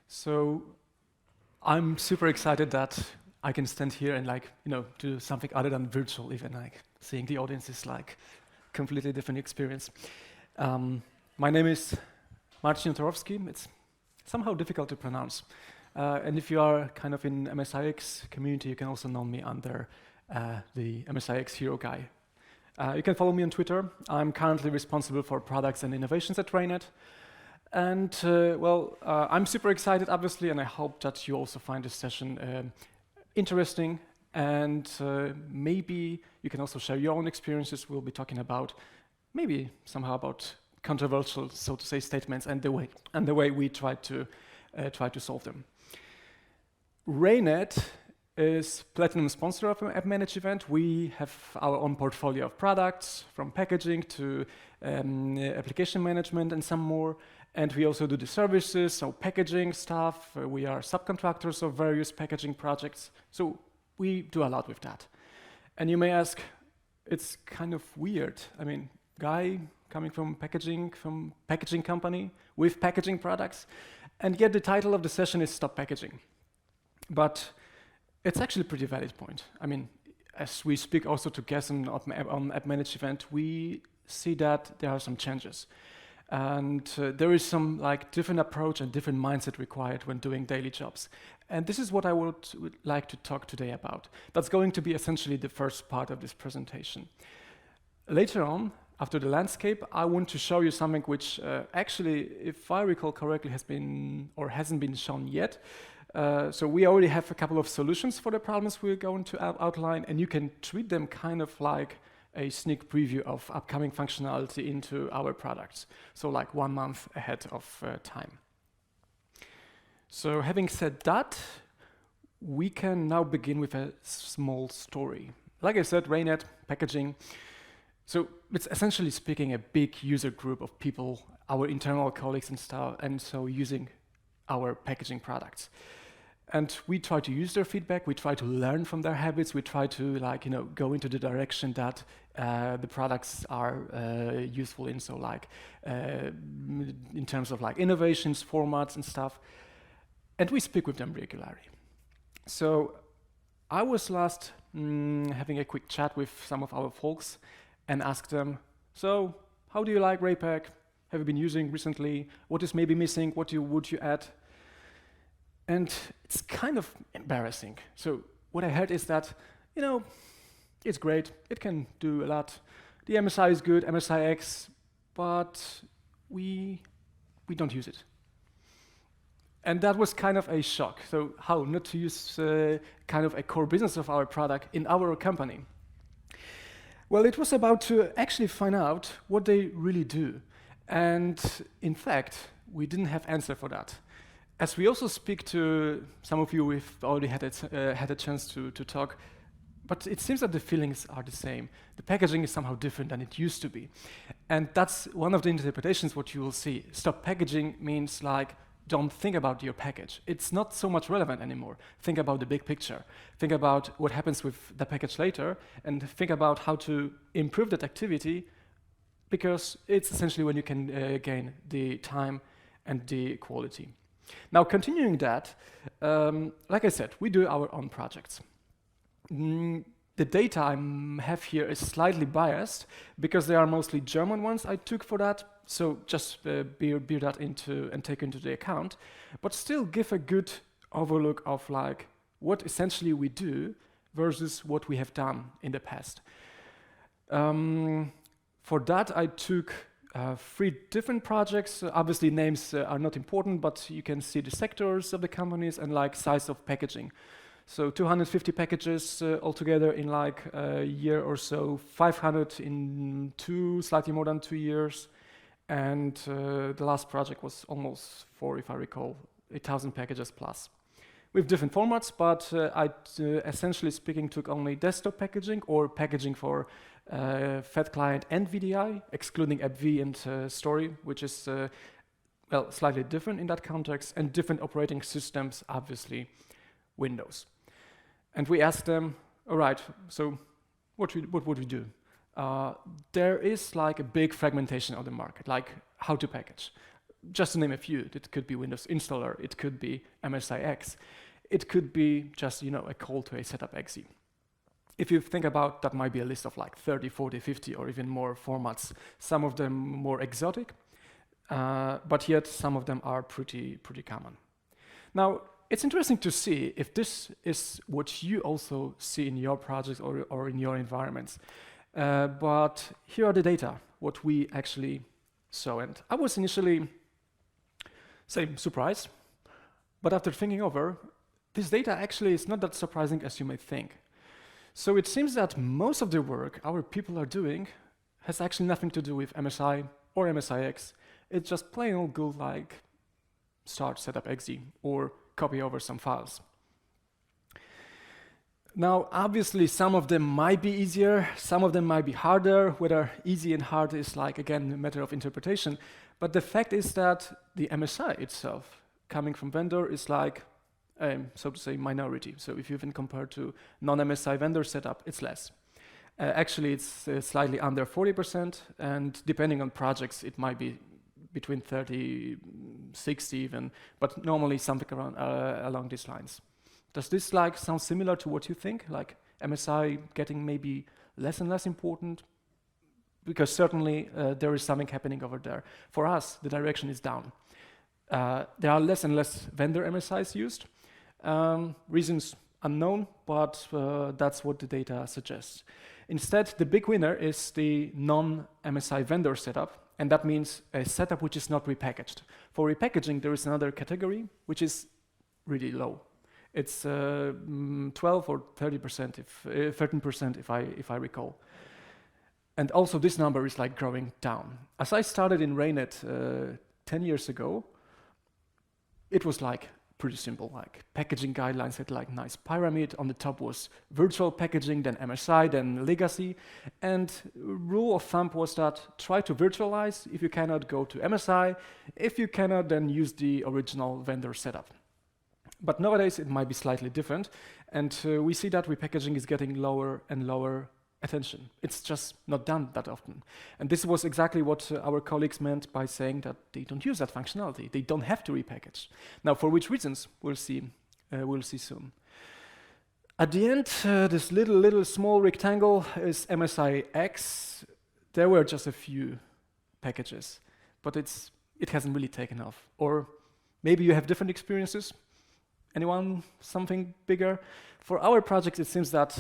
So I'm super excited that I can stand here and do something other than virtual, even seeing the audience is completely different experience. My name is Marcin Otorowski. It's somehow difficult to pronounce. And if you are kind of in MSIX community, you can also know me under the MSIX hero guy. You can follow me on Twitter. I'm currently responsible for products and innovations at Raynet. And I'm super excited, obviously, and I hope that you also find this session interesting. And maybe you can also share your own experiences. We'll be talking about maybe somehow about controversial, so to say, statements and the way we try to solve them. Raynet is platinum sponsor of AppManagEvent. We have our own portfolio of products, from packaging to application management and some more. And we also do the services, so packaging stuff. We are subcontractors of various packaging projects. So we do a lot with that. And you may ask, it's kind of weird. I mean, guy coming from packaging company with packaging products. And yet the title of the session is Stop Packaging. But it's actually a pretty valid point. I mean, as we speak also to guests on AppManagEvent, we see that there are some changes. And there is some different approach and different mindset required when doing daily jobs. And this is what I would like to talk today about. That's going to be essentially the first part of this presentation. Later on, after the landscape, I want to show you something which actually, if I recall correctly, has been or hasn't been shown yet. So we already have a couple of solutions for the problems we're going to outline, and you can treat them kind of like a sneak preview of upcoming functionality into our products. So 1 month ahead of time. So having said that, we can now begin with a small story. Like I said, Raynet, packaging. So it's essentially speaking a big user group of people, our internal colleagues and stuff, and so using our packaging products. And we try to use their feedback, we try to learn from their habits, we try to go into the direction that the products are useful in, so in terms of innovations, formats and stuff. And we speak with them regularly. So I was last having a quick chat with some of our folks and asked them, so how do you like RayPack? Have you been using recently? What is maybe missing? What would you add? And it's kind of embarrassing. So what I heard is that, it's great. It can do a lot. The MSI is good, MSIX, but we don't use it. And that was kind of a shock. So how not to use kind of a core business of our product in our company? Well, it was about to actually find out what they really do. And in fact, we didn't have answer for that. As we also speak to some of you, we've already had a chance to talk, but it seems that the feelings are the same. The packaging is somehow different than it used to be. And that's one of the interpretations what you will see. Stop packaging means don't think about your package. It's not so much relevant anymore. Think about the big picture. Think about what happens with the package later, and think about how to improve that activity, because it's essentially when you can gain the time and the quality. Now, continuing that, like I said, we do our own projects. The data I have here is slightly biased because they are mostly German ones I took for that, so just bear that into and take into the account, but still give a good overlook of what essentially we do versus what we have done in the past. For that, I took 3 different projects. Obviously, names are not important, but you can see the sectors of the companies and size of packaging. So 250 packages altogether in a year or so, 500 in slightly more than 2 years. And the last project was almost 4, if I recall, 1,000 packages plus. With different formats, but I essentially speaking took only desktop packaging or packaging for Fat Client and VDI, excluding AppV and Story, which is slightly different in that context, and different operating systems, obviously Windows. And we asked them, all right, so what would we do? There is a big fragmentation of the market, how to package. just to name a few. It could be Windows installer, it could be MSIX, it could be just, a call to a setup exe. If you think about, that might be a list of like 30, 40, 50, or even more formats. Some of them more exotic, but yet some of them are pretty common. Now, it's interesting to see if this is what you also see in your projects or in your environments. But here are the data, what we actually saw. And I was initially, surprised. But after thinking over, this data actually is not that surprising as you may think. So it seems that most of the work our people are doing has actually nothing to do with MSI or MSIX. It's just plain old good like start setup exe or copy over some files. Now, obviously, some of them might be easier, some of them might be harder. Whether easy and hard is like, again, a matter of interpretation. But the fact is that the MSI itself, coming from vendor, is like, so to say, minority. So if you even compare to non-MSI vendor setup, it's less. Actually, it's slightly under 40%, and depending on projects, it might be between 30, 60 even, but normally something around along these lines. Does this sound similar to what you think? Like MSI getting maybe less and less important? Because certainly there is something happening over there. For us, the direction is down. There are less and less vendor MSIs used. Reasons unknown, but that's what the data suggests. Instead, the big winner is the non-MSI vendor setup, and that means a setup which is not repackaged. For repackaging, there is another category which is really low. It's 12 or 30%, 13% if I recall. And also this number is like growing down. As I started in Raynet 10 years ago, it was like pretty simple, like packaging guidelines had like nice pyramid. On the top was virtual packaging, then MSI, then legacy. And rule of thumb was that try to virtualize. If you cannot, go to MSI. If you cannot, then use the original vendor setup. But nowadays it might be slightly different, and we see that repackaging is getting lower and lower attention. It's just not done that often. And this was exactly what our colleagues meant by saying that they don't use that functionality. They don't have to repackage. Now, for which reasons, we'll see soon. At the end, this little small rectangle is MSIX. There were just a few packages, but it hasn't really taken off. Or maybe you have different experiences. Anyone, something bigger? For our project, it seems that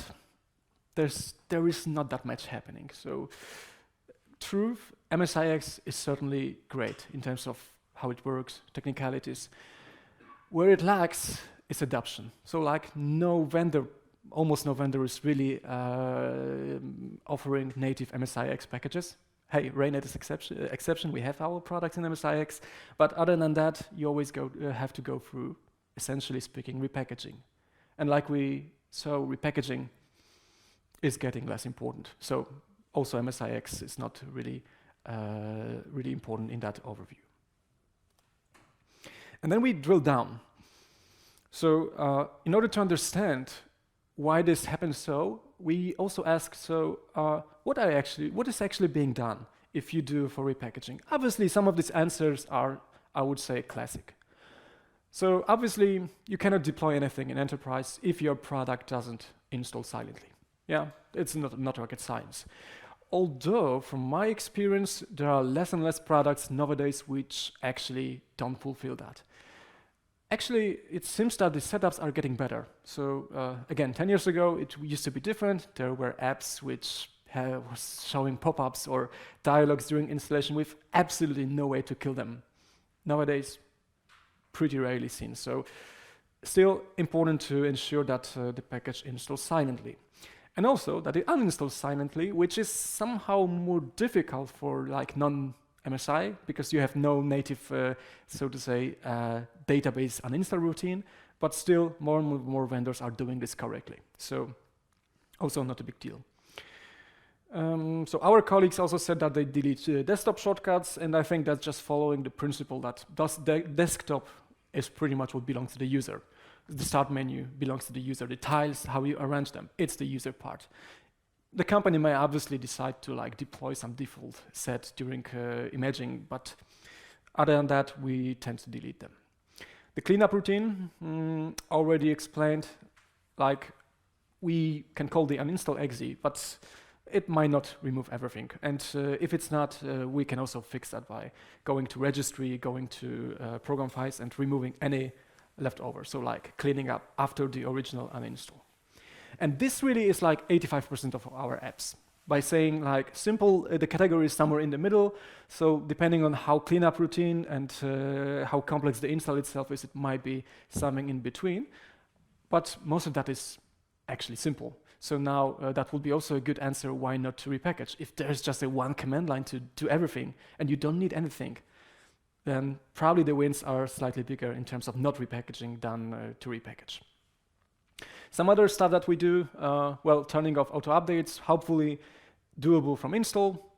there is not that much happening. So, truth, MSIX is certainly great in terms of how it works, technicalities. Where it lacks is adoption. So, like almost no vendor is really offering native MSIX packages. Hey, Raynet is exception. We have our products in MSIX, but other than that, you always have to go through, essentially speaking, repackaging. And like we saw, repackaging is getting less important. So also MSIX is not really important in that overview. And then we drill down. So in order to understand why this happens so, we also ask, what is actually being done if you do for repackaging? Obviously, some of these answers are, I would say, classic. So obviously, you cannot deploy anything in enterprise if your product doesn't install silently. Yeah, it's not rocket science. Although, from my experience, there are less and less products nowadays which actually don't fulfill that. Actually, it seems that the setups are getting better. So again, 10 years ago, it used to be different. There were apps which was showing pop-ups or dialogues during installation with absolutely no way to kill them. Nowadays, pretty rarely seen. So still important to ensure that the package installs silently. And also that it uninstalls silently, which is somehow more difficult for like non-MSI, because you have no native, so to say, database uninstall routine, but still more and more vendors are doing this correctly. So also not a big deal. So our colleagues also said that they delete desktop shortcuts, and I think that's just following the principle that desktop is pretty much what belongs to the user. The start menu belongs to the user. The tiles, how you arrange them, it's the user part. The company may obviously decide to like deploy some default set during imaging, but Other than that, we tend to delete them. The cleanup routine, already explained, like we can call the uninstall exe, but it might not remove everything. And if it's not, we can also fix that by going to registry, going to program files and removing any leftover. So like cleaning up after the original uninstall. And this really is like 85% of our apps. By saying like simple, the category is somewhere in the middle. So depending on how cleanup routine and how complex the install itself is, it might be something in between. But most of that is actually simple. So now that would be also a good answer why not to repackage. If there's just a one command line to do everything and you don't need anything, then probably the wins are slightly bigger in terms of not repackaging than to repackage. Some other stuff that we do, well, turning off auto updates, hopefully doable from install.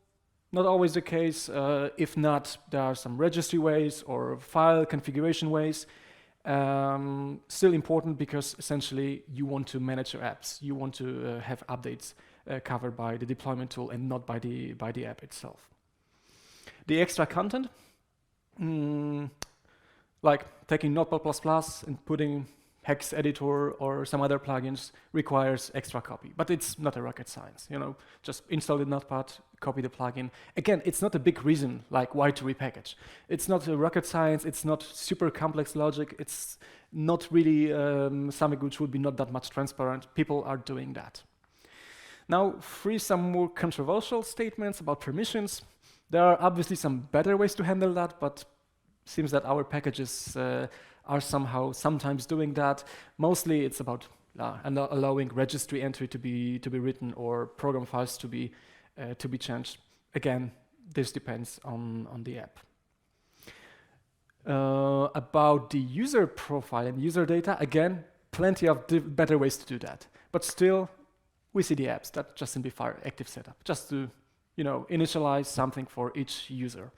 Not always the case. If not, there are some registry ways or file configuration ways. Still important because essentially you want to manage your apps. You want to have updates covered by the deployment tool and not by the app itself. The extra content, like taking Notepad++ and putting Hex editor or some other plugins requires extra copy, but it's not a rocket science. You know, just install the Notepad, copy the plugin. Again, it's not a big reason like why to repackage. It's not a rocket science. It's not super complex logic. It's not really something which would be not that much transparent. People are doing that. Now, some more controversial statements about permissions. There are obviously some better ways to handle that, but seems that our packages are sometimes doing that. Mostly it's about allowing registry entry to be written or program files to be changed. Again, this depends on the app. About the user profile and user data, again, plenty of better ways to do that. But still, we see the apps that just simplify active setup, just to initialize something for each user.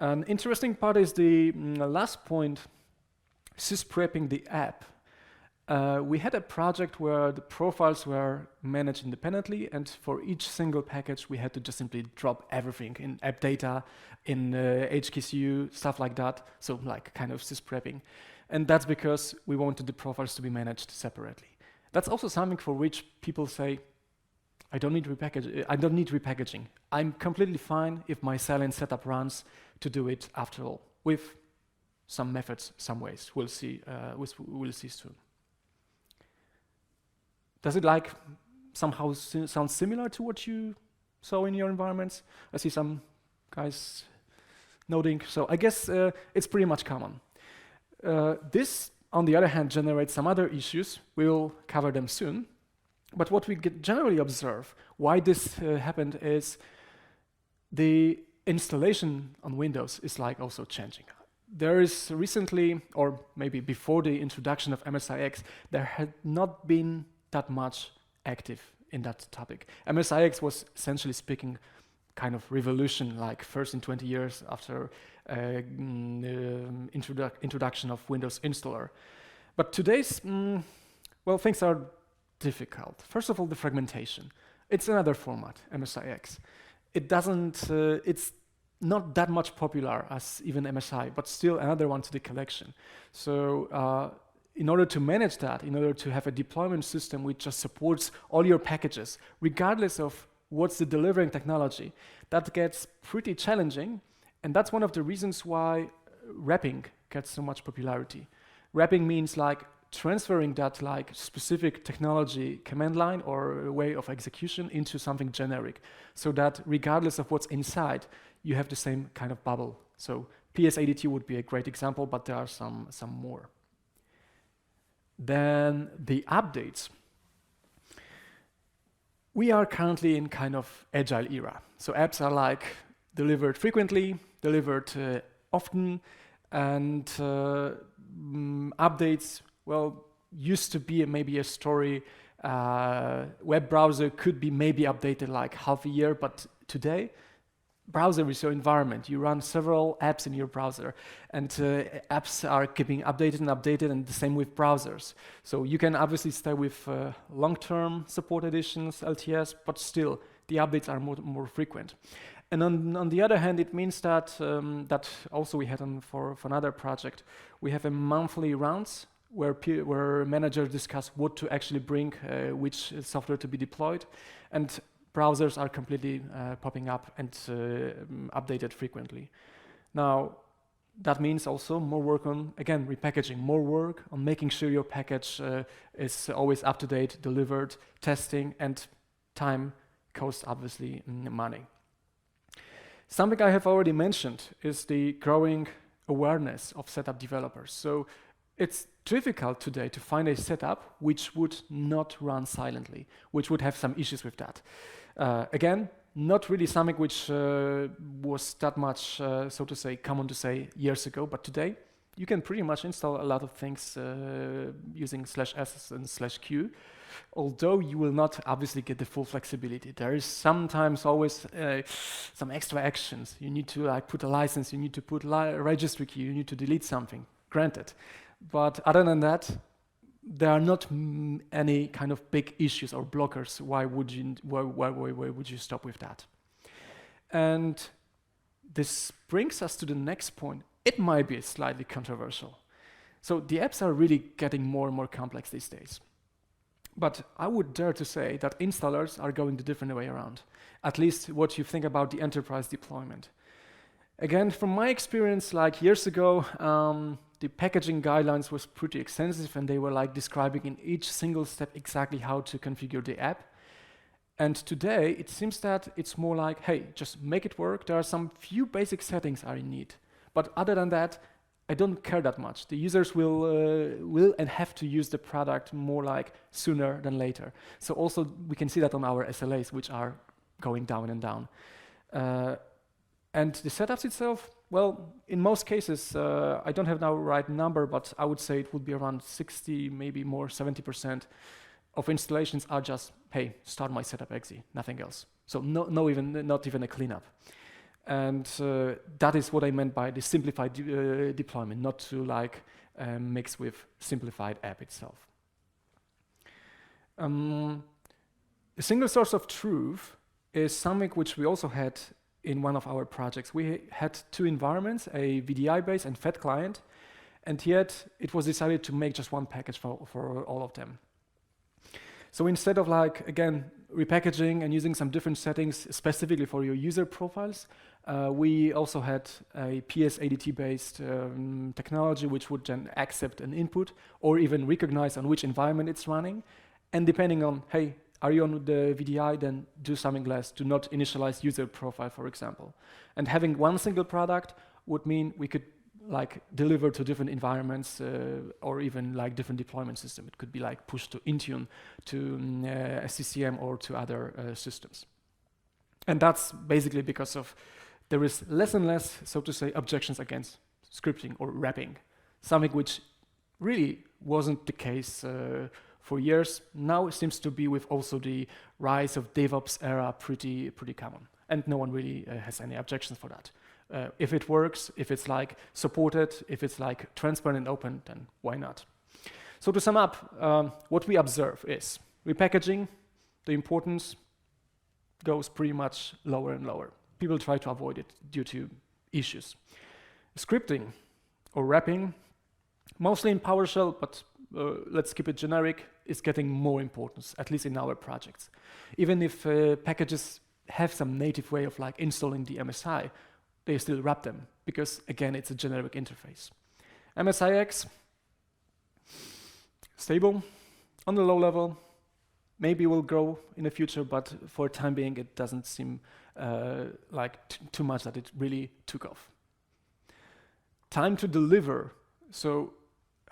An interesting part is the last point, sysprepping the app. We had a project where the profiles were managed independently, and for each single package, we had to just simply drop everything in app data, in HKCU, stuff like that. So like kind of sysprepping. And that's because we wanted the profiles to be managed separately. That's also something for which people say, I don't need repackaging. I'm completely fine if my silent setup runs to do it after all, with some methods, some ways. We'll see soon. Does it like somehow sound similar to what you saw in your environments? I see some guys nodding. So I guess it's pretty much common. This, on the other hand, generates some other issues. We'll cover them soon. But what we generally observe, why this happened, is the installation on Windows is like also changing. There is recently, or maybe before the introduction of MSIX, there had not been that much active in that topic. MSIX was essentially speaking kind of revolution, like first in 20 years after introduction of Windows installer. But today's, well, things are difficult. First of all, the fragmentation. It's another format, MSIX. It's not that much popular as even MSI, but still another one to the collection. So in order to manage that, in order to have a deployment system which just supports all your packages, regardless of what's the delivering technology, that gets pretty challenging. And that's one of the reasons why wrapping gets so much popularity. Wrapping means like transferring that like specific technology command line or a way of execution into something generic, so that regardless of what's inside, you have the same kind of bubble. So PSADT would be a great example, but there are some more. Then the updates. We are currently in kind of agile era. So apps are like delivered frequently, delivered often, and updates, well, used to be maybe a story. Web browser could be maybe updated like half a year, but today, browser is your environment. You run several apps in your browser, and apps are keeping updated, and the same with browsers. So you can obviously stay with long-term support editions, LTS, but still, the updates are more frequent. And on the other hand, it means that that also we had for another project, we have a monthly rounds where managers discuss what to actually bring, which software to be deployed, and browsers are completely popping up and updated frequently. Now, that means also more work on, again, repackaging, more work on making sure your package is always up to date, delivered, testing, and time costs obviously money. Something I have already mentioned is the growing awareness of setup developers. So it's difficult today to find a setup which would not run silently, which would have some issues with that. Again, not really something which was that much, so to say, common to say years ago, but today you can pretty much install a lot of things using /s and /q, although you will not obviously get the full flexibility. There is sometimes always some extra actions. You need to like put a license, you need to put registry key, you need to delete something, granted. But other than that, there are not any kind of big issues or blockers. Why would you stop with that? And this brings us to the next point. It might be slightly controversial. So the apps are really getting more and more complex these days. But I would dare to say that installers are going the different way around. At least what you think about the enterprise deployment. Again, from my experience, like years ago, the packaging guidelines was pretty extensive, and they were like describing in each single step exactly how to configure the app. And today, it seems that it's more like, hey, just make it work. There are some few basic settings I need. But other than that, I don't care that much. The users will and have to use the product more like sooner than later. So also, we can see that on our SLAs, which are going down and down. And the setups itself, well, in most cases, I don't have now the right number, but I would say it would be around 60, maybe more, 70% of installations are just, hey, start my setup exe, nothing else. So not even a cleanup. And that is what I meant by the simplified deployment, not to like mix with simplified app itself. A single source of truth is something which we also had in one of our projects. We had two environments, a VDI-based and Fed client, and yet it was decided to make just one package for all of them. So instead of like, again, repackaging and using some different settings specifically for your user profiles, we also had a PSADT-based technology which would then accept an input or even recognize on which environment it's running. And depending on, hey, are you on the VDI, then do something less, do not initialize user profile, for example. And having one single product would mean we could like deliver to different environments or even like different deployment system. It could be like pushed to Intune, to SCCM or to other systems. And that's basically because of there is less and less, so to say, objections against scripting or wrapping, something which really wasn't the case for years. Now it seems to be with also the rise of DevOps era pretty common. And no one really has any objections for that. If it works, if it's like supported, if it's like transparent and open, then why not? So to sum up, what we observe is repackaging, the importance goes pretty much lower and lower. People try to avoid it due to issues. Scripting or wrapping, mostly in PowerShell, but let's keep it generic, is getting more importance, at least in our projects. Even if packages have some native way of like installing the MSI, they still wrap them because, again, it's a generic interface. MSIX, stable, on the low level, maybe will grow in the future, but for the time being, it doesn't seem like too much that it really took off. Time to deliver, so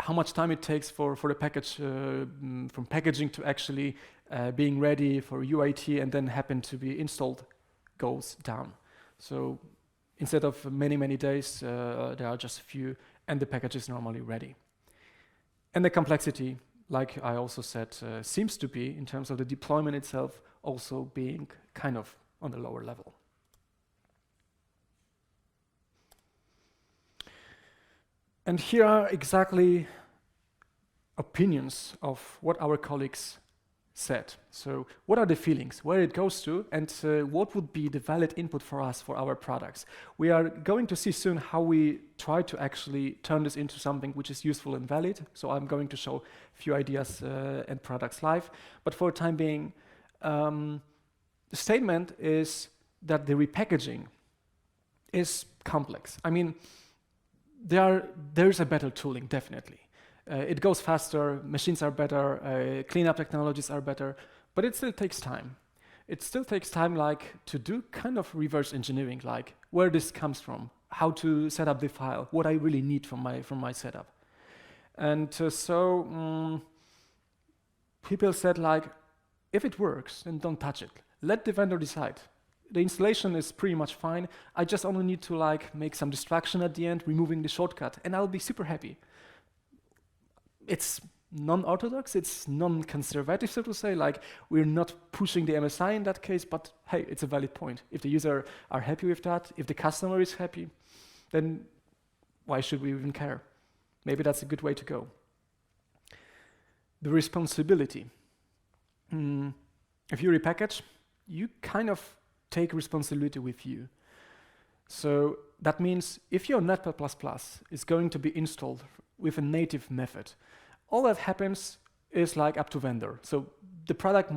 how much time it takes for the package, from packaging to actually being ready for UAT and then happen to be installed, goes down. So instead of many days, there are just a few, and the package is normally ready. And the complexity, like I also said, seems to be, in terms of the deployment itself, also being kind of on the lower level. And here are exactly opinions of what our colleagues set. So what are the feelings, where it goes to, and what would be the valid input for us for our products? We are going to see soon how we try to actually turn this into something which is useful and valid. So I'm going to show a few ideas and products live. But for the time being, the statement is that the repackaging is complex. I mean, there's a better tooling, definitely. It goes faster, machines are better, cleanup technologies are better, but it still takes time. It still takes time, like, to do kind of reverse engineering, like where this comes from, how to set up the file, what I really need from my setup. And people said, like, if it works, then don't touch it. Let the vendor decide. The installation is pretty much fine. I just only need to, like, make some distraction at the end, removing the shortcut, and I'll be super happy. It's non-orthodox, it's non-conservative, so to say, like, we're not pushing the MSI in that case, but hey, it's a valid point. If the user are happy with that, if the customer is happy, then why should we even care? Maybe that's a good way to go. The responsibility. If you repackage, you kind of take responsibility with you. So that means if your Netpad++ is going to be installed with a native method, all that happens is, like, up to vendor. So the product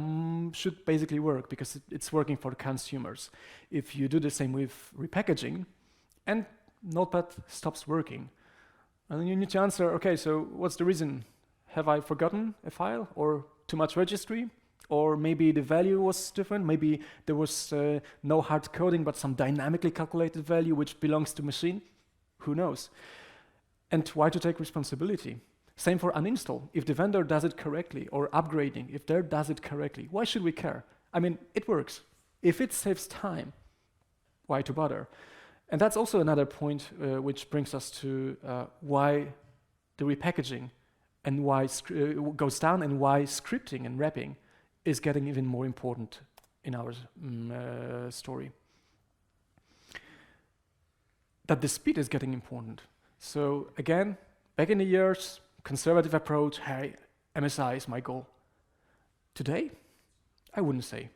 should basically work because it's working for the consumers. If you do the same with repackaging and Notepad stops working, and then you need to answer, okay, so what's the reason? Have I forgotten a file or too much registry? Or maybe the value was different. Maybe there was no hard coding, but some dynamically calculated value which belongs to machine. Who knows? And why to take responsibility? Same for uninstall. If the vendor does it correctly, or upgrading, if they does it correctly, why should we care? I mean, it works. If it saves time, why to bother? And that's also another point which brings us to why the repackaging and why goes down, and why scripting and wrapping is getting even more important in our story. That the speed is getting important. So again, back in the years, conservative approach, hey, MSI is my goal. Today, I wouldn't say.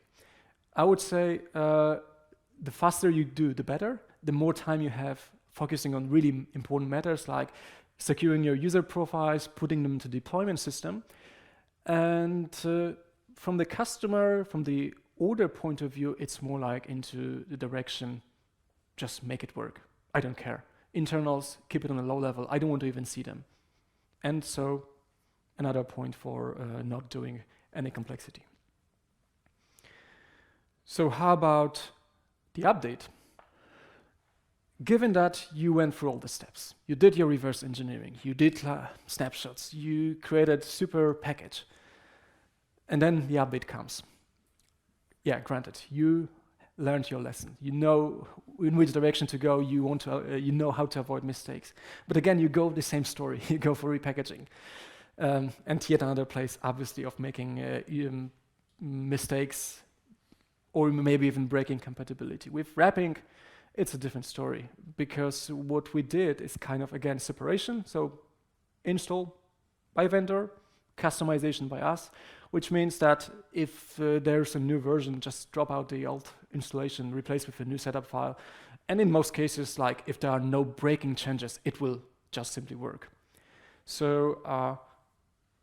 I would say the faster you do, the better. The more time you have focusing on really important matters like securing your user profiles, putting them into deployment system. And from the customer, from the order point of view, it's more like into the direction, just make it work. I don't care. Internals, keep it on a low level. I don't want to even see them. And so another point for not doing any complexity. So how about the update? Given that you went through all the steps, you did your reverse engineering, you did snapshots, you created super package, and then the update comes. Yeah, granted, you learned your lesson. You know in which direction to go. You want to, you know how to avoid mistakes. But again, you go the same story. You go for repackaging, and yet another place, obviously, of making mistakes, or maybe even breaking compatibility. With wrapping, it's a different story because what we did is kind of, again, separation. So install by vendor, customization by us, which means that if there's a new version, just drop out the old installation, replace with a new setup file. And in most cases, like if there are no breaking changes, it will just simply work. So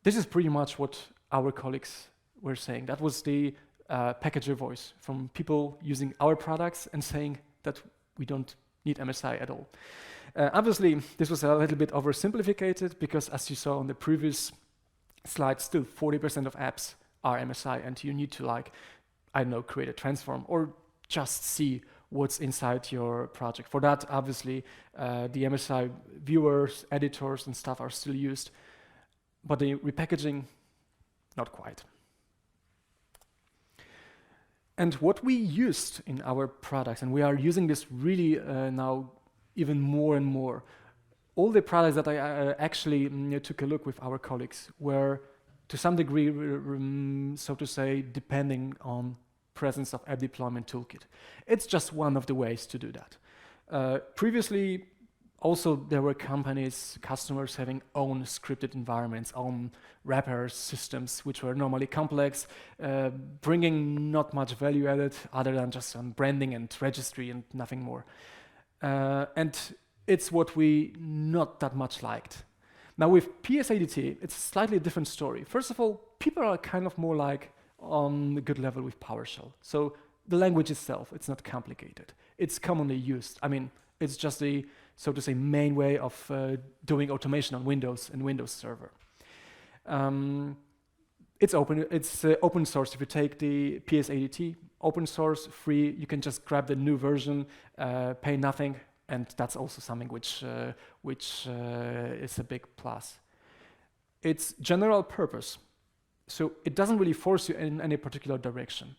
this is pretty much what our colleagues were saying. That was the packager voice from people using our products and saying that we don't need MSI at all. Obviously, this was a little bit oversimplified because as you saw on the previous slide, still 40% of apps are MSI, and you need to, like, I don't know, create a transform or just see what's inside your project. For that, obviously, the MSI viewers, editors, and stuff are still used, but the repackaging, not quite. And what we used in our products, and we are using this really now even more and more, all the products that I actually took a look with our colleagues were to some degree, so to say, depending on presence of app deployment toolkit. It's just one of the ways to do that. Previously, Also, there were companies, customers having own scripted environments, own wrapper systems, which were normally complex, bringing not much value added other than just some branding and registry and nothing more. And it's what we not that much liked. Now with PSADT, it's a slightly different story. First of all, people are kind of more like on a good level with PowerShell. So the language itself, it's not complicated. It's commonly used. I mean, it's just a, so to say, main way of doing automation on Windows and Windows Server. It's open source. If you take the PSADT, open source, free, you can just grab the new version, pay nothing, and that's also something which is a big plus. It's general purpose, so it doesn't really force you in any particular direction.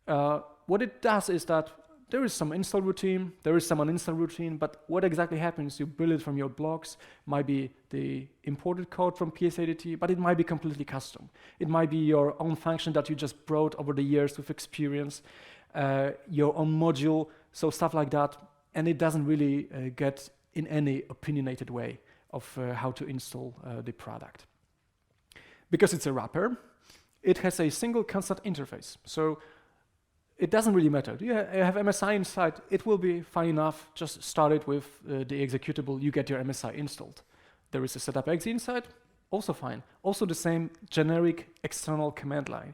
What it does is that there is some install routine, there is some uninstall routine, but what exactly happens, you build it from your blocks, might be the imported code from PSADT, but it might be completely custom. It might be your own function that you just brought over the years with experience, your own module, so stuff like that, and it doesn't really get in any opinionated way of how to install the product. Because it's a wrapper, it has a single constant interface. So it doesn't really matter. Do you have MSI inside? It will be fine enough. Just start it with the executable. You get your MSI installed. There is a setup exe inside, also fine. Also the same generic external command line.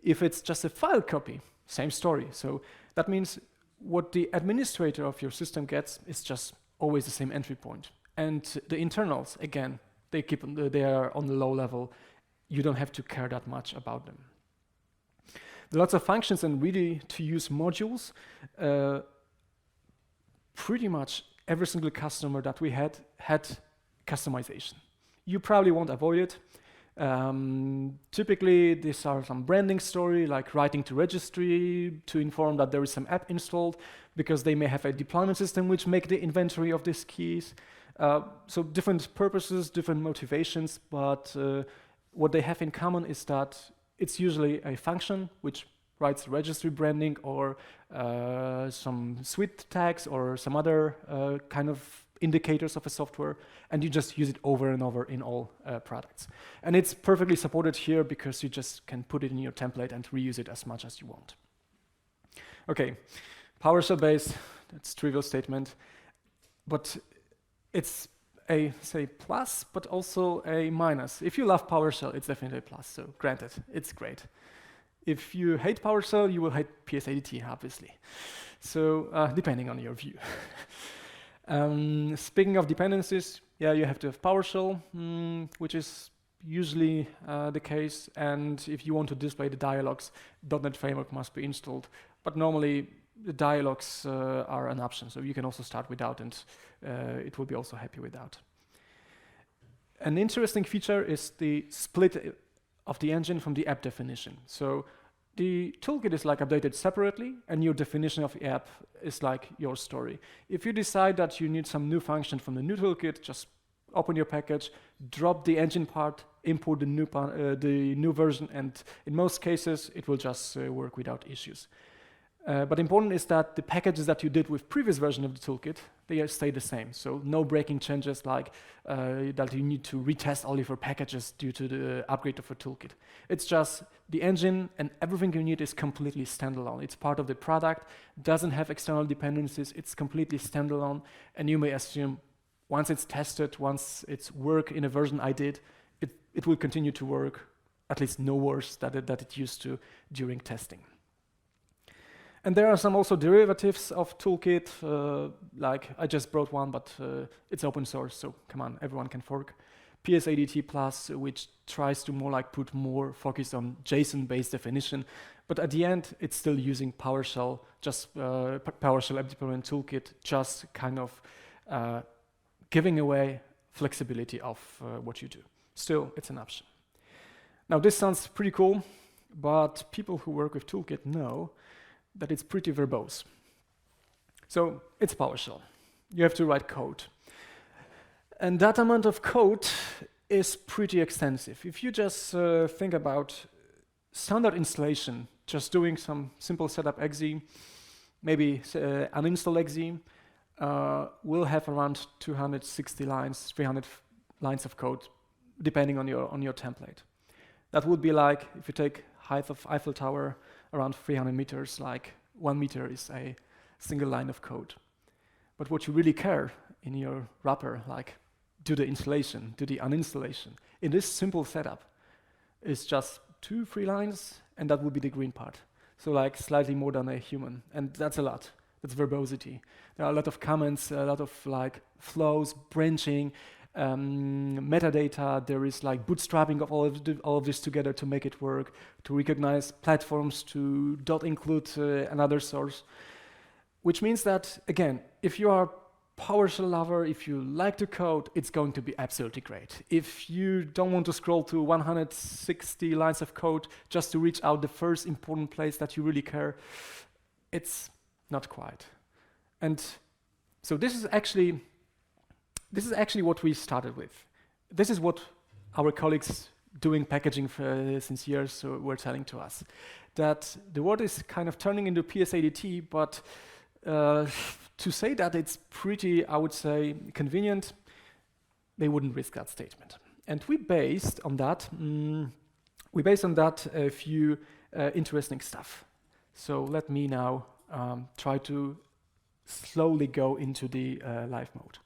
If it's just a file copy, same story. So that means what the administrator of your system gets is just always the same entry point. And the internals, again, they are on the low level. You don't have to care that much about them. There are lots of functions and ready-to-use modules. Pretty much every single customer that we had customization. You probably won't avoid it. Typically, these are some branding story, like writing to registry to inform that there is some app installed, because they may have a deployment system which make the inventory of these keys. So different purposes, different motivations, but what they have in common is that it's usually a function which writes registry branding or some suite tags or some other kind of indicators of a software, and you just use it over and over in all products. And it's perfectly supported here because you just can put it in your template and reuse it as much as you want. Okay, PowerShell base, that's a trivial statement, but it's a, say, plus, but also a minus. If you love PowerShell, it's definitely a plus, so granted, it's great. If you hate PowerShell, you will hate PSADT, obviously. So, depending on your view. Speaking of dependencies, yeah, you have to have PowerShell, which is usually the case, and if you want to display the dialogues, .NET Framework must be installed, but normally the dialogues are an option, so you can also start without, and it will be also happy without. An interesting feature is the split of the engine from the app definition. So the toolkit is like updated separately, and your definition of the app is like your story. If you decide that you need some new function from the new toolkit, just open your package, drop the engine part, import the new version, and in most cases, it will just work without issues. But important is that the packages that you did with previous version of the toolkit, they stay the same. So no breaking changes like that you need to retest all of your packages due to the upgrade of a toolkit. It's just the engine and everything you need is completely standalone. It's part of the product, doesn't have external dependencies, it's completely standalone, and you may assume once it's tested, once it's work in a version I did, it will continue to work, at least no worse than it used to during testing. And there are some also derivatives of Toolkit, like I just brought one, but it's open source, so come on, everyone can fork. PSADT Plus, which tries to more like put more focus on JSON-based definition, but at the end, it's still using PowerShell, just PowerShell App Deployment Toolkit, just kind of giving away flexibility of what you do. Still, it's an option. Now, this sounds pretty cool, but people who work with Toolkit know that it's pretty verbose. So it's PowerShell. You have to write code. And that amount of code is pretty extensive. If you just think about standard installation, just doing some simple setup exe, maybe uninstall exe, will have around 260 lines, 300 lines of code, depending on your template. That would be like, if you take height of Eiffel Tower, around 300 meters, like 1 meter is a single line of code. But what you really care in your wrapper, like do the installation, do the uninstallation, in this simple setup, is just 2-3 lines, and that would be the green part. So like slightly more than a human, and that's a lot. That's verbosity. There are a lot of comments, a lot of like flows, branching, metadata. There is like bootstrapping of all of this together to make it work, to recognize platforms, to include another source. Which means that, again, if you are a PowerShell lover, if you like to code, it's going to be absolutely great. If you don't want to scroll to 160 lines of code just to reach out the first important place that you really care, it's not quite. And so this is actually what we started with. This is what our colleagues doing packaging for since years were telling to us, that the world is kind of turning into PSADT, but to say that it's pretty, I would say, convenient, they wouldn't risk that statement. And we based on that a few interesting stuff. So let me now try to slowly go into the live mode.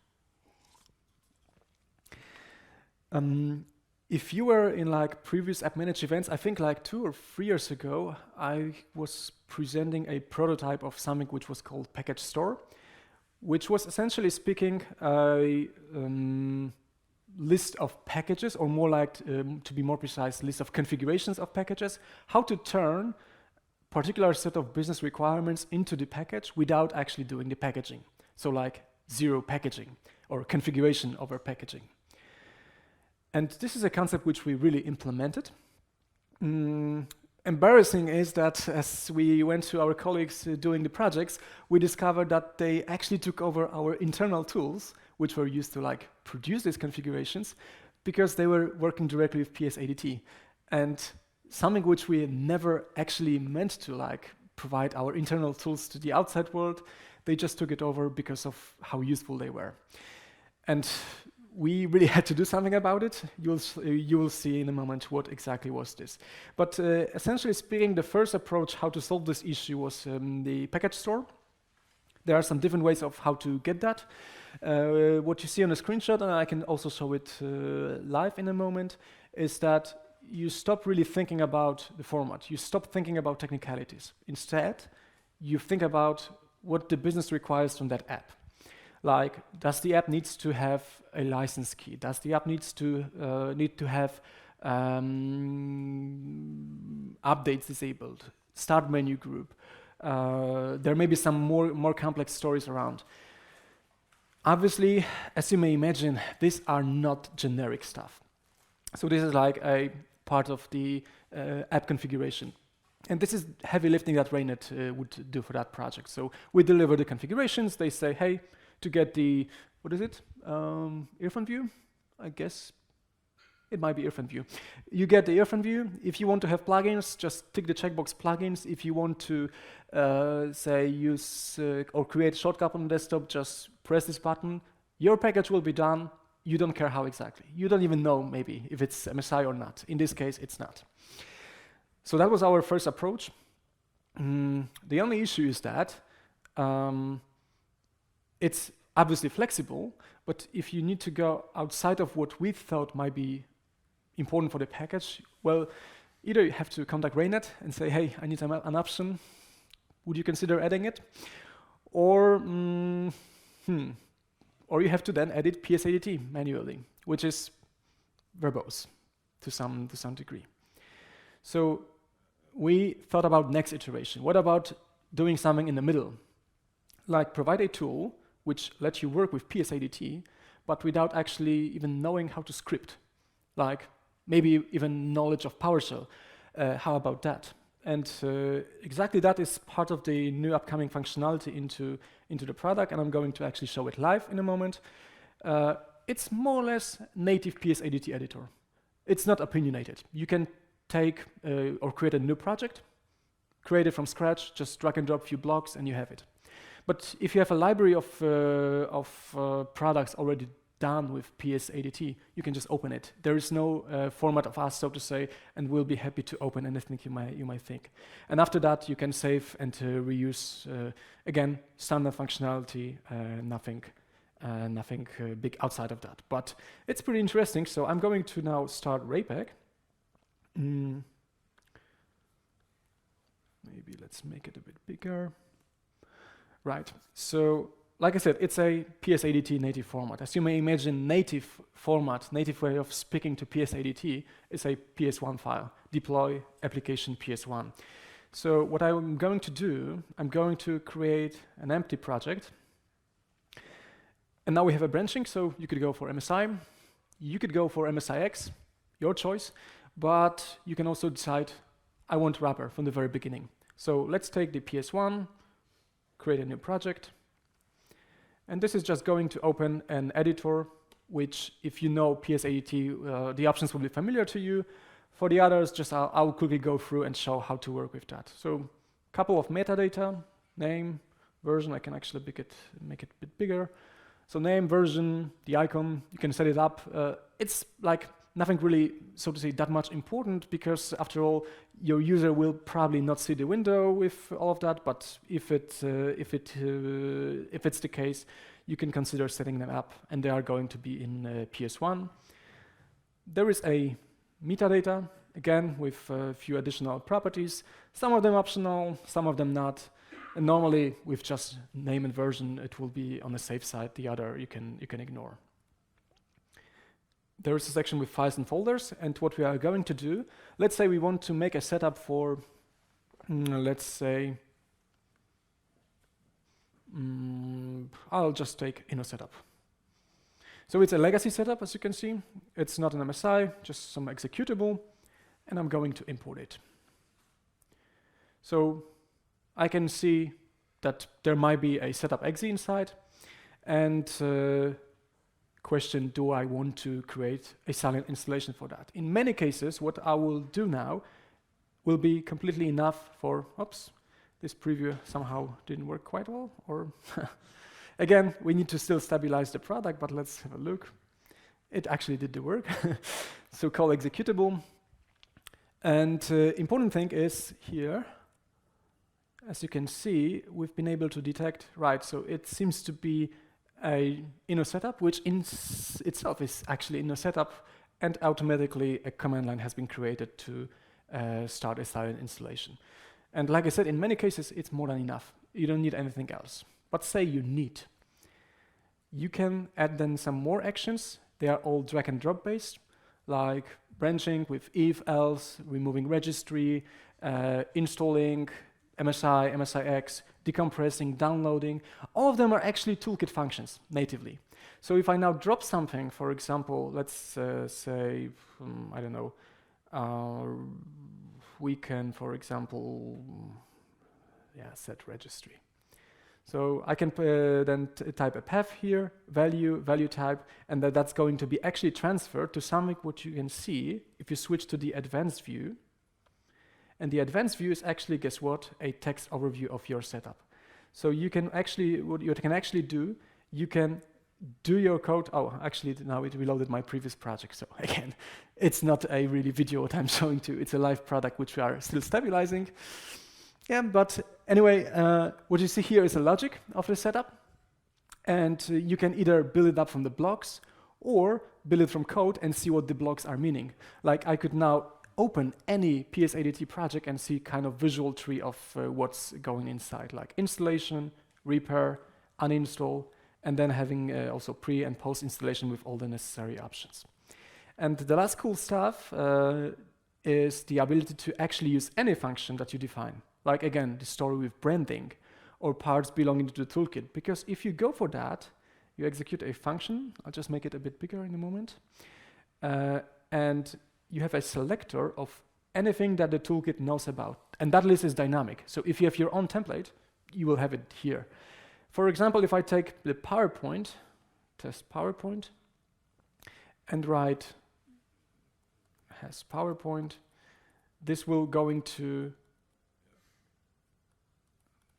If you were in like previous AppManagEvents, I think like 2 or 3 years ago, I was presenting a prototype of something which was called Package Store, which was essentially speaking a list of packages, or more like, to be more precise, list of configurations of packages, how to turn particular set of business requirements into the package without actually doing the packaging. So like zero packaging or configuration over packaging. And this is a concept which we really implemented. Embarrassing is that as we went to our colleagues doing the projects, we discovered that they actually took over our internal tools, which were used to like produce these configurations, because they were working directly with PSADT. And something which we never actually meant to like provide our internal tools to the outside world, they just took it over because of how useful they were. And we really had to do something about it. You will see in a moment what exactly was this. But essentially speaking, the first approach how to solve this issue was the package store. There are some different ways of how to get that. What you see on the screenshot, and I can also show it live in a moment, is that you stop really thinking about the format. You stop thinking about technicalities. Instead, you think about what the business requires from that app. Like, does the app needs to have a license key? Does the app need to have updates disabled? Start menu group. There may be some more complex stories around. Obviously, as you may imagine, these are not generic stuff. So this is like a part of the app configuration. And this is heavy lifting that Raynet would do for that project. So we deliver the configurations. They say, hey, to get the, what is it? Earphone view? I guess it might be earphone view. You get the earphone view. If you want to have plugins, just tick the checkbox plugins. If you want to, say, use or create a shortcut on the desktop, just press this button. Your package will be done. You don't care how exactly. You don't even know, maybe, if it's MSI or not. In this case, it's not. So that was our first approach. The only issue is that it's obviously flexible, but if you need to go outside of what we thought might be important for the package, well, either you have to contact Raynet and say, hey, I need an option. Would you consider adding it? Or you have to then edit PSADT manually, which is verbose to some degree. So we thought about next iteration. What about doing something in the middle? Like provide a tool which lets you work with PSADT, but without actually even knowing how to script. Like maybe even knowledge of PowerShell. How about that? And exactly that is part of the new upcoming functionality into the product, and I'm going to actually show it live in a moment. It's more or less native PSADT editor. It's not opinionated. You can take or create a new project, create it from scratch, just drag and drop a few blocks, and you have it. But if you have a library of products already done with PSADT, you can just open it. There is no format of us, so to say, and we'll be happy to open anything you might think. And after that, you can save and reuse, again, standard functionality, nothing big outside of that. But it's pretty interesting, so I'm going to now start RayPack. Maybe let's make it a bit bigger. Right, so like I said, it's a PSADT native format. As you may imagine, native format, native way of speaking to PSADT is a PS1 file, deploy application PS1. So what I'm going to do, I'm going to create an empty project. And now we have a branching, so you could go for MSI, you could go for MSIX, your choice, but you can also decide, I want wrapper from the very beginning. So let's take the PS1, create a new project. And this is just going to open an editor, which if you know PSADT, the options will be familiar to you. For the others, just I'll quickly go through and show how to work with that. So a couple of metadata, name, version, I can actually make it a bit bigger. So name, version, the icon, you can set it up. It's like nothing really, so to say, that much important, because after all, your user will probably not see the window with all of that. But if it's the case, you can consider setting them up, and they are going to be in PS1. There is a metadata, again, with a few additional properties. Some of them optional, some of them not. And normally, with just name and version, it will be on the safe side. The other you can ignore. There is a section with files and folders, and what we are going to do, let's say we want to make a setup for, let's say, I'll just take InnoSetup. So it's a legacy setup, as you can see. It's not an MSI, just some executable, and I'm going to import it. So I can see that there might be a setup exe inside, and question, do I want to create a silent installation for that? In many cases, what I will do now will be completely enough for, oops, this preview somehow didn't work quite well, or again, we need to still stabilize the product, but let's have a look. It actually did the work. So call executable. And important thing is here, as you can see, we've been able to detect, right, so it seems to be a InnoSetup, which in itself is actually InnoSetup, and automatically a command line has been created to start a silent installation. And like I said, in many cases, it's more than enough. You don't need anything else. But say you need. You can add then some more actions. They are all drag and drop based, like branching with if, else, removing registry, installing MSI, MSIX, decompressing, downloading. All of them are actually Toolkit functions natively. So if I now drop something, for example, let's say, I don't know, we can, for example, set registry. So I can then type a path here, value type, and that's going to be actually transferred to something what you can see if you switch to the advanced view. And the advanced view is actually, guess what, a text overview of your setup. So you can actually, what you can actually do, you can do your code. Oh, actually now it reloaded my previous project. So again, it's not a really video what I'm showing to. It's a live product which we are still stabilizing. Yeah, but anyway, what you see here is the logic of the setup. And you can either build it up from the blocks or build it from code and see what the blocks are meaning. Like I could now open any PSADT project and see kind of visual tree of what's going inside, like installation, repair, uninstall, and then having also pre and post installation with all the necessary options. And the last cool stuff is the ability to actually use any function that you define. Like again, the story with branding or parts belonging to the toolkit. Because if you go for that, you execute a function. I'll just make it a bit bigger in a moment. And you have a selector of anything that the toolkit knows about. And that list is dynamic. So if you have your own template, you will have it here. For example, if I take the PowerPoint, test PowerPoint, and write has PowerPoint, this will go into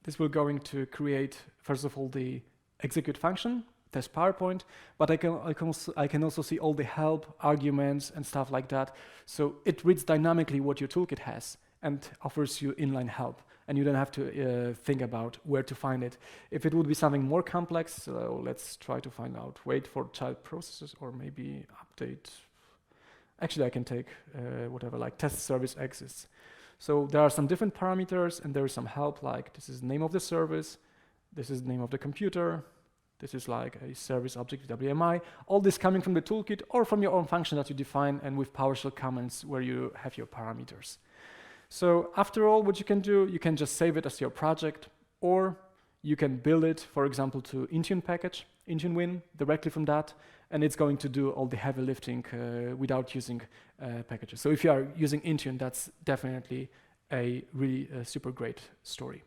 This will going to create, first of all, the execute function, test PowerPoint, but I can also see all the help, arguments, and stuff like that. So it reads dynamically what your toolkit has and offers you inline help, and you don't have to think about where to find it. If it would be something more complex, so let's try to find out, wait for child processes, or maybe update. Actually, I can take whatever, like test service exists. So there are some different parameters, and there is some help, like this is the name of the service, this is the name of the computer, this is like a service object with WMI, all this coming from the toolkit or from your own function that you define, and with PowerShell comments where you have your parameters. So after all, what you can do, you can just save it as your project, or you can build it, for example, to Intune package, Intune Win, directly from that, and it's going to do all the heavy lifting without using packages. So if you are using Intune, that's definitely a really super great story.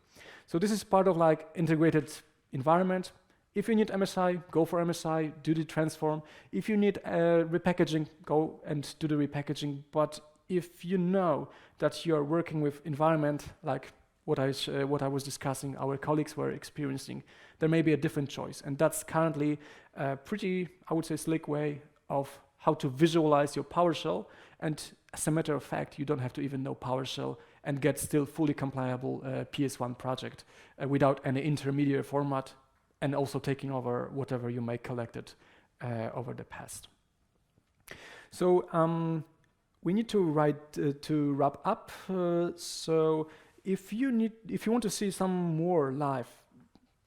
So this is part of like integrated environment. If you need MSI, go for MSI, do the transform. If you need repackaging, go and do the repackaging. But if you know that you're working with environment like what I was discussing, our colleagues were experiencing, there may be a different choice. And that's currently a pretty, I would say, slick way of how to visualize your PowerShell. And as a matter of fact, you don't have to even know PowerShell and get still fully compliable PS1 project without any intermediate format, and also taking over whatever you may collected over the past. So we need to wrap up. So if you want to see some more live,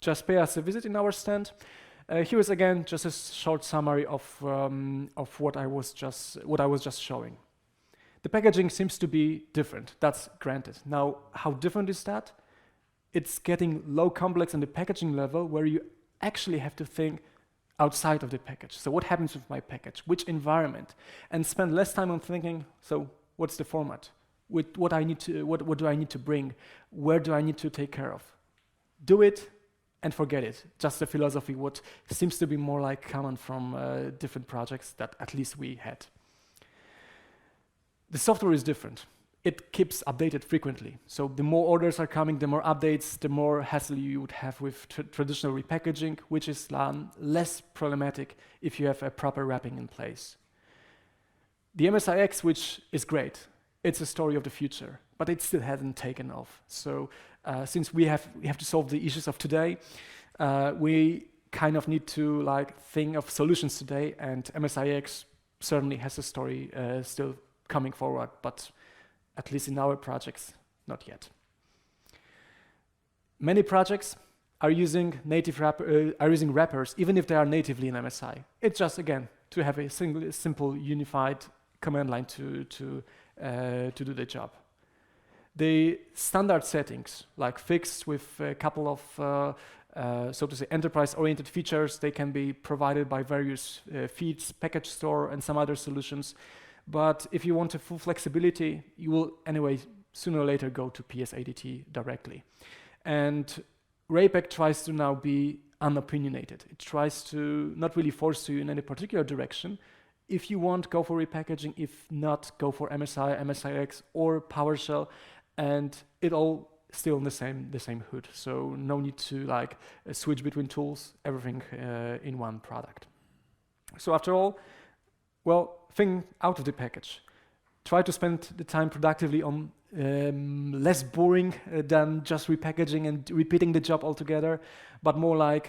just pay us a visit in our stand. Here is again just a short summary of what I was just showing. The packaging seems to be different. That's granted. Now, how different is that? It's getting low complex on the packaging level, where you actually have to think outside of the package. So what happens with my package? Which environment? And spend less time on thinking, so what's the format? With what do I need to bring? Where do I need to take care of? Do it and forget it. Just a philosophy, what seems to be more like common from different projects that at least we had. The software is different. It keeps updated frequently. So the more orders are coming, the more updates, the more hassle you would have with traditional repackaging, which is less problematic if you have a proper wrapping in place. The MSIX, which is great, it's a story of the future, but it still hasn't taken off. So since we have to solve the issues of today, we kind of need to think of solutions today, and MSIX certainly has a story still coming forward, but at least in our projects, not yet. Many projects are using wrappers, even if they are natively in MSI. It's just, again, to have a simple, unified command line to do the job. The standard settings, like fixed with a couple of, so to say, enterprise-oriented features, they can be provided by various feeds, package store, and some other solutions. But if you want a full flexibility, you will anyway sooner or later go to PSADT directly. And RayPack tries to now be unopinionated. It tries to not really force you in any particular direction. If you want, go for repackaging. If not, go for MSI, MSIX, or PowerShell, and it all still in the same hood. So no need to switch between tools. Everything in one product. So after all, well, think out of the package. Try to spend the time productively on less boring than just repackaging and repeating the job altogether, but more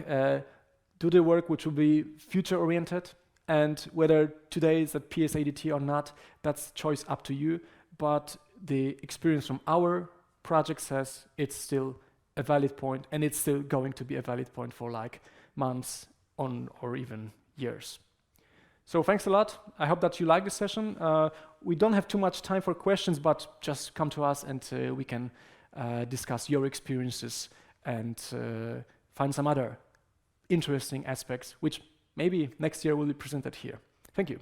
do the work which will be future-oriented, and whether today is at PSADT or not, that's choice up to you, but the experience from our project says it's still a valid point, and it's still going to be a valid point for months on or even years. So thanks a lot. I hope that you like this session. We don't have too much time for questions, but just come to us and we can discuss your experiences and find some other interesting aspects, which maybe next year will be presented here. Thank you.